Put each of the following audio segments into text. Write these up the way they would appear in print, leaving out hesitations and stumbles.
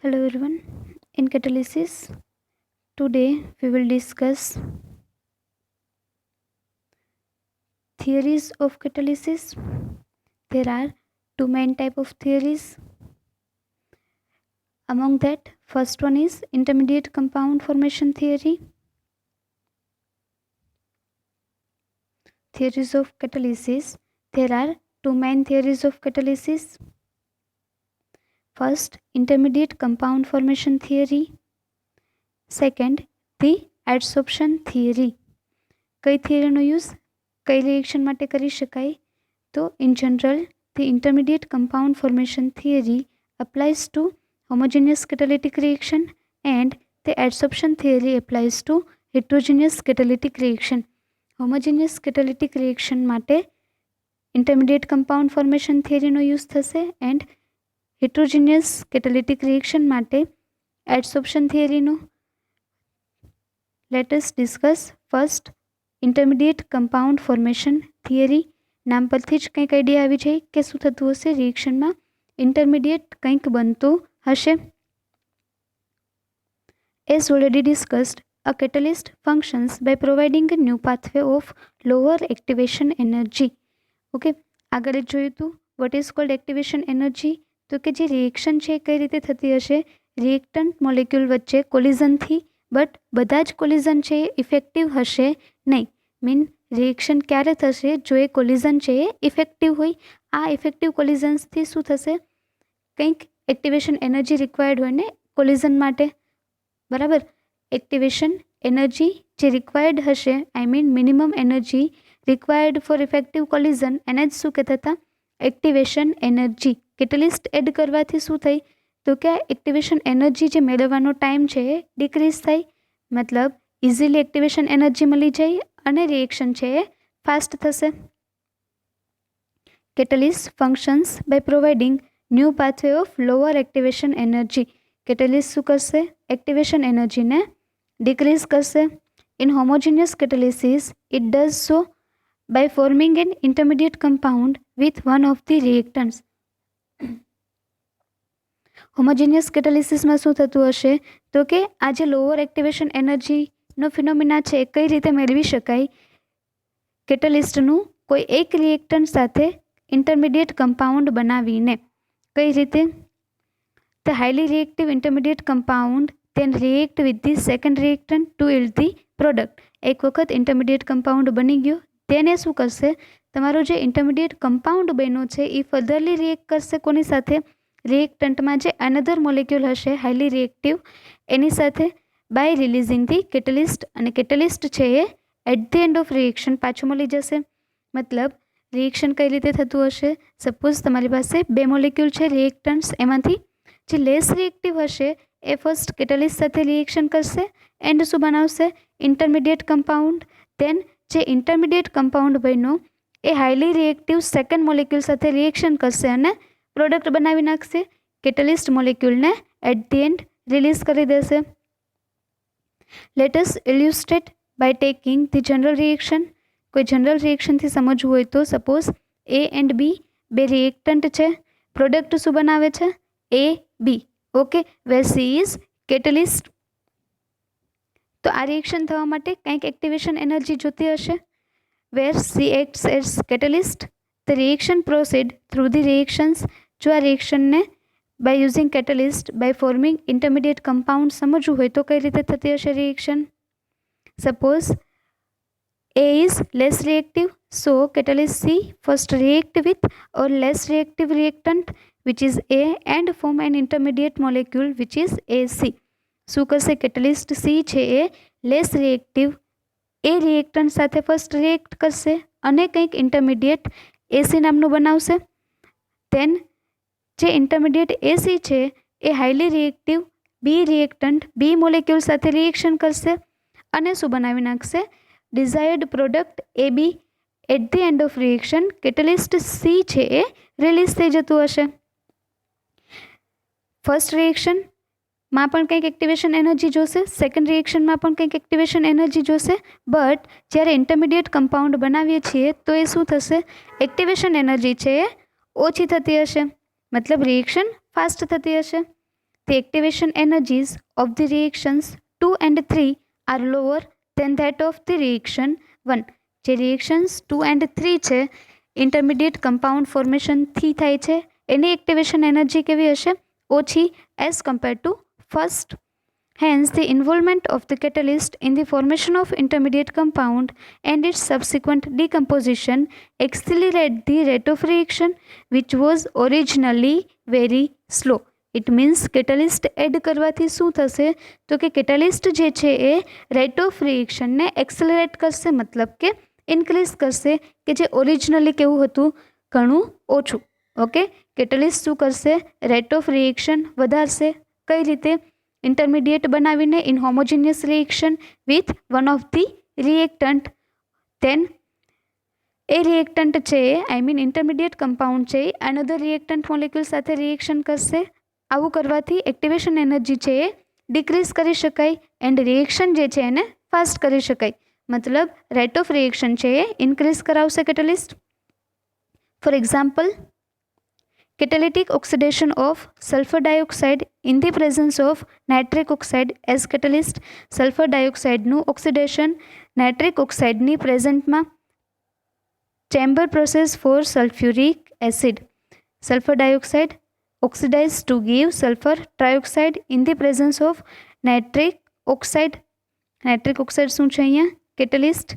Hello everyone. In catalysis, today we will discuss theories of catalysis. There are two main type of theories. Among that, first one is intermediate compound formation theory. Theories of catalysis. There are two main theories of catalysis. First, intermediate compound formation theory. Second, the adsorption theory. કઈ થિયરીનો use કઈ reaction માટે કરી શકાય? તો in general the intermediate compound formation theory applies to homogeneous catalytic reaction and the adsorption theory applies to heterogeneous catalytic reaction. Homogeneous catalytic reaction માટે intermediate compound formation theory નો use થશે and heterogeneous catalytic reaction માટે adsorption theory નો. Let us discuss first intermediate compound formation theory. નામ પરથી જ કંઈક idea આવી જાય કે શું થતું હશે રિએક્શનમાં ઇન્ટરમીડિયેટ કંઈક બનતું હશે. As already discussed, a catalyst functions by providing a new pathway of lower activation energy. Okay, આગળ જ જોયું હતું what is called activation energy. તો કે જે રિએક્શન છે કઈ રીતે થતી હશે, રિએક્ટન્ટ મોલેક્યુલ વચ્ચે કોલિઝનથી, બટ બધા જ કોલિઝન છે એ ઇફેક્ટિવ હશે નહીં. મીન રિએક્શન ક્યારે થશે જો એ કોલિઝન છે એ ઇફેક્ટિવ હોય. આ ઇફેક્ટિવ કોલિઝન્સથી શું થશે, કંઈક એક્ટિવેશન એનર્જી રિક્વાયર્ડ હોય ને કોલિઝન માટે, બરાબર. એક્ટિવેશન એનર્જી જે રિક્વાયર્ડ હશે, I mean minimum energy required for effective collision, એને જ શું કહેતા હતા, એક્ટિવેશન એનર્જી. કેટલિસ્ટ એડ કરવાથી શું થઈ, તો કે એક્ટિવેશન એનર્જી જે મેળવવાનો ટાઈમ છે એ ડિક્રીઝ થાય. મતલબ ઇઝીલી એક્ટિવેશન એનર્જી મળી જાય અને રિએક્શન છે એ ફાસ્ટ થશે. Catalyst functions by providing new pathway of lower activation energy. Catalyst શું કરશે, એક્ટિવેશન એનર્જીને ડિક્રીઝ કરશે. In homogeneous catalysis it does so by forming an intermediate compound with one of the reactants. Homogeneous કેટાલિસિસમાં શું થતું હશે, તો કે આ જે લોઅર એક્ટિવેશન એનર્જીનો ફિનોમિના છે એ કઈ રીતે મેળવી શકાય, કેટાલિસ્ટનું કોઈ એક રિએક્ટન્ટ સાથે ઇન્ટરમીડિયેટ કમ્પાઉન્ડ બનાવીને. કઈ રીતે, the highly reactive intermediate compound then react with the second reactant to yield the product. એક વખત ઇન્ટરમીડિયેટ કમ્પાઉન્ડ બની ગયો, તેને શું કરશે, તમારો જે ઇન્ટરમીડિયેટ કમ્પાઉન્ડ બન્યો છે એ ફર્ધરલી રિએક્ટ કરશે કોની સાથે, રિએક્ટન્ટમાં જે અનધર મોલેક્યુલ હશે હાઈલી રિએક્ટિવ એની સાથે, બાય રિલીઝિંગ ધી કેટલિસ્ટ. અને કેટલિસ્ટ છે એ at the end of reaction પાછું મળી જશે. મતલબ રિએક્શન કઈ રીતે થતું હશે, સપોઝ તમારી પાસે બે મોલેક્યુલ છે રિએક્ટન્ટ્સ, એમાંથી જે લેસ રિએક્ટિવ હશે એ ફર્સ્ટ કેટલિસ્ટ સાથે રિએક્શન કરશે એન્ડ શું બનાવશે, ઇન્ટરમીડિયેટ કમ્પાઉન્ડ. દેન જે ઇન્ટરમીડિયેટ કમ્પાઉન્ડ બન્યો એ હાઈલી રિએક્ટિવ સેકન્ડ મોલેક્યુલ સાથે રિએક્શન કરશે અને પ્રોડક્ટ બનાવી નાખશે. કેટલિસ્ટ મોલેક્યુલને એટ ધી એન્ડ રિલીઝ કરી દેશે. Let us illustrate by taking the general reaction. કોઈ જનરલ રિએક્શનથી સમજવું હોય તો સપોઝ એ એન્ડ બી બે રિએક્ટન્ટ છે, પ્રોડક્ટ શું બનાવે છે, A B. Okay, where C is catalyst. તો આ રિએક્શન થવા માટે કંઈક એક્ટિવેશન એનર્જી જોતી હશે. Where C acts as catalyst, the reaction proceed through the reactions. જો આ રિએક્શનને by using catalyst by forming intermediate compound સમજવું હોય તો કઈ રીતે થતી હશે reaction. Suppose A is less reactive, so catalyst C first react with a less reactive reactant which is A and form an intermediate molecule which is AC. શું કરશે, catalyst C છે એ લેસ રિએક્ટિવ એ reactant સાથે first react કરશે અને કંઈક intermediate AC નામનું બનાવશે. દેન જે ઇન્ટરમીડિયેટ AC છે એ highly reactive B reactant B molecule સાથે રિએક્શન કરશે અને શું બનાવી નાખશે, desired product A B. At the end of reaction catalyst C છે એ રિલીઝ થઈ જતું હશે. ફર્સ્ટ રિએક્શનમાં પણ કંઈક એક્ટિવેશન એનર્જી જોશે, સેકન્ડ રિએક્શનમાં પણ કંઈક એક્ટિવેશન એનર્જી જોશે, બટ જ્યારે ઇન્ટરમીડિયેટ કમ્પાઉન્ડ બનાવીએ છીએ તો એ શું થશે, એક્ટિવેશન એનર્જી છે એ ઓછી થતી હશે. મતલબ રિએક્શન ફાસ્ટ થતી હશે. the activation energies of the reactions 2 and 3 are lower than that of the reaction 1. જે reactions 2 and 3 છે intermediate compound formation થી થાય છે એની activation energy કેવી હશે ઓછી as compared to first. Hence, the involvement of the catalyst in the formation of intermediate compound and its subsequent decomposition accelerate the rate of reaction, which was originally very slow. It means catalyst add કરવાથી શું થશે તો કે catalyst જે છે એ rate of reaction ને accelerate કરશે मतलब કે increase કરશે કે જે originally કેવું હતું ઘણું ઓછું. ઓકે catalyst શું કરશે rate of reaction વધારશે કઈ રીતે intermediate બનાવીને in homogeneous reaction with one of the reactant, then a reactant છે I mean intermediate compound છે another reactant molecule સાથે reaction કરશે. આવું કરવાથી એક્ટિવેશન એનર્જી છે એ ડિક્રીઝ કરી શકાય એન્ડ રિએક્શન જે છે એને ફાસ્ટ કરી શકાય મતલબ રેટ ઓફ રિએક્શન છે એ ઇન્ક્રીઝ કરાવશે catalyst. For example catalytic oxidation of sulfur dioxide in the presence of nitric oxide as catalyst. sulfur dioxide નું oxidation nitric oxide ની પ્રેઝન્ટમાં chamber process for sulfuric acid. sulfur dioxide oxidized to give sulfur trioxide in the presence of nitric oxide. nitric oxide શું છે અહીંયા catalyst.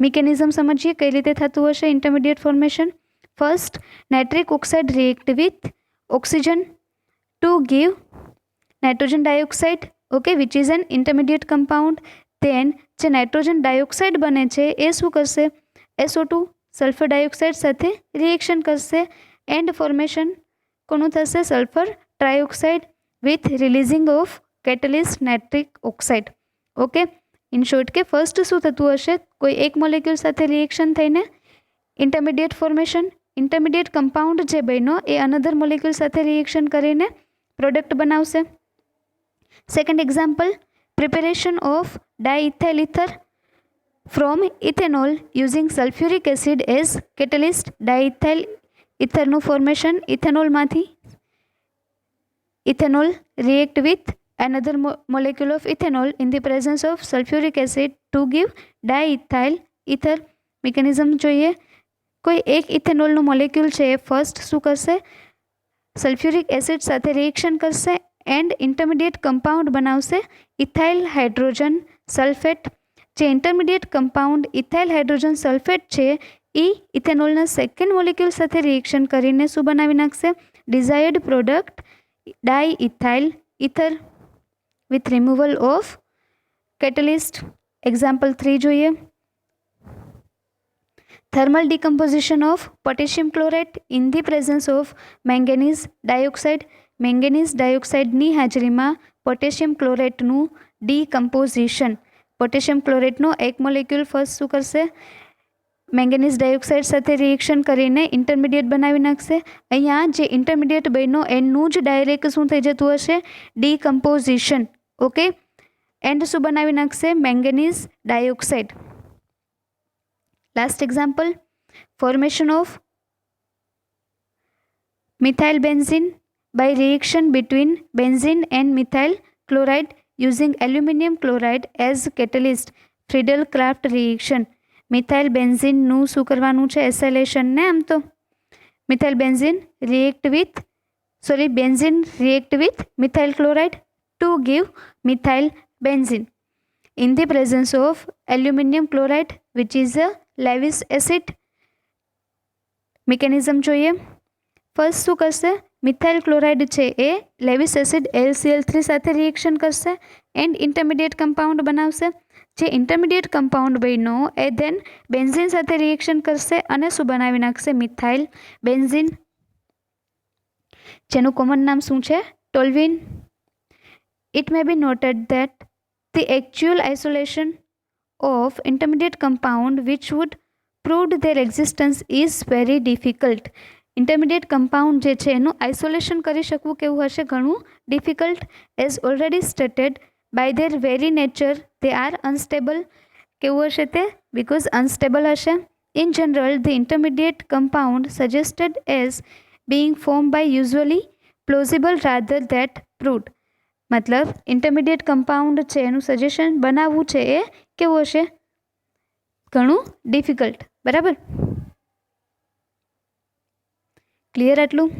Mechanism સમજીએ કઈ રીતે થતું હશે intermediate formation. First, nitric oxide react with oxygen to give nitrogen dioxide, okay, which is an intermediate compound. Then, જે nitrogen dioxide બને છે એ શું કરશે SO2 sulfur dioxide સાથે reaction કરશે and formation કોનું થશે sulfur trioxide with releasing of catalyst nitric oxide. okay, in short કે first શું થતું હશે કોઈ એક molecule સાથે reaction થઈને intermediate formation intermediate compound જે બન્યો એ another molecule સાથે reaction કરીને product બનાવશે. second example, preparation of diethyl ether from ethanol using sulfuric acid as catalyst. diethyl ether નું formation ethanol માંથી ethanol react with another molecule of ethanol in the presence of sulfuric acid to give diethyl ether. mechanism જોઈએ કોઈ એક ઇથેનોલનું molecule છે એ first શું કરશે sulphuric acid સાથે reaction કરશે એન્ડ ઇન્ટરમીડિયેટ કમ્પાઉન્ડ બનાવશે ઇથાઇલ હાઇડ્રોજન સલ્ફેટ. જે intermediate compound ethyl hydrogen sulphate છે એ ઇથેનોલના સેકન્ડ મોલેક્યુલ સાથે રિએક્શન કરીને શું બનાવી નાખશે desired product die ethyl ether with removal of catalyst. Example 3 જોઈએ. thermal decomposition of potassium chlorate in the presence of manganese dioxide. manganese dioxide ની હાજરીમાં potassium chlorate નું decomposition. potassium chlorate નો એક મોલેક્યુલ ફર્સ્ટ શું કરશે મેંગેનીઝ ડાયોક્સાઇડ સાથે reaction કરીને intermediate બનાવી નાખશે. અહીંયા જે ઇન્ટરમીડિયેટ બન્યો એનું જ ડાયરેક્ટ શું થઈ જતું હશે ડીકમ્પોઝિશન. ઓકે એન્ડ શું બનાવી નાખશે manganese dioxide. Last example, formation of methyl benzene by reaction between benzene and methyl chloride using aluminum chloride as catalyst. Friedel-Crafts reaction. methyl benzene નું શું કરવાનું છે acylation ને આમ તો methyl benzene react with methyl chloride to give methyl benzene in the presence of aluminum chloride which is a Lewis acid. Mechanism જોઈએ first શું કરશે મિથાઇલ ક્લોરાઇડ છે એ લેવિસ એસિડ LCl3 સાથે રિએક્શન કરશે એન્ડ ઇન્ટરમીડિયેટ કમ્પાઉન્ડ બનાવશે. જે intermediate compound બન્યો એ than benzene સાથે રિએક્શન કરશે અને શું બનાવી નાખશે મિથાઇલ બેન્ઝીન જેનું કોમન નામ શું છે toluene. It may be noted that the actual isolation of intermediate compound which would prove their existence is very difficult. intermediate compound જે છે એનું આઇસોલેશન કરી શકવું કેવું હશે ઘણું difficult as already stated by their very nature they are unstable. કેવું હશે તે because unstable હશે. in general the intermediate compound suggested as being formed by usually plausible rather that proved. મતલબ ઇન્ટરમીડિયેટ કમ્પાઉન્ડ છે એનું સજેશન બનાવવું છે એ કેવું હશે? ઘણું ડિફિકલ્ટ. બરાબર, ક્લિયર આટલું?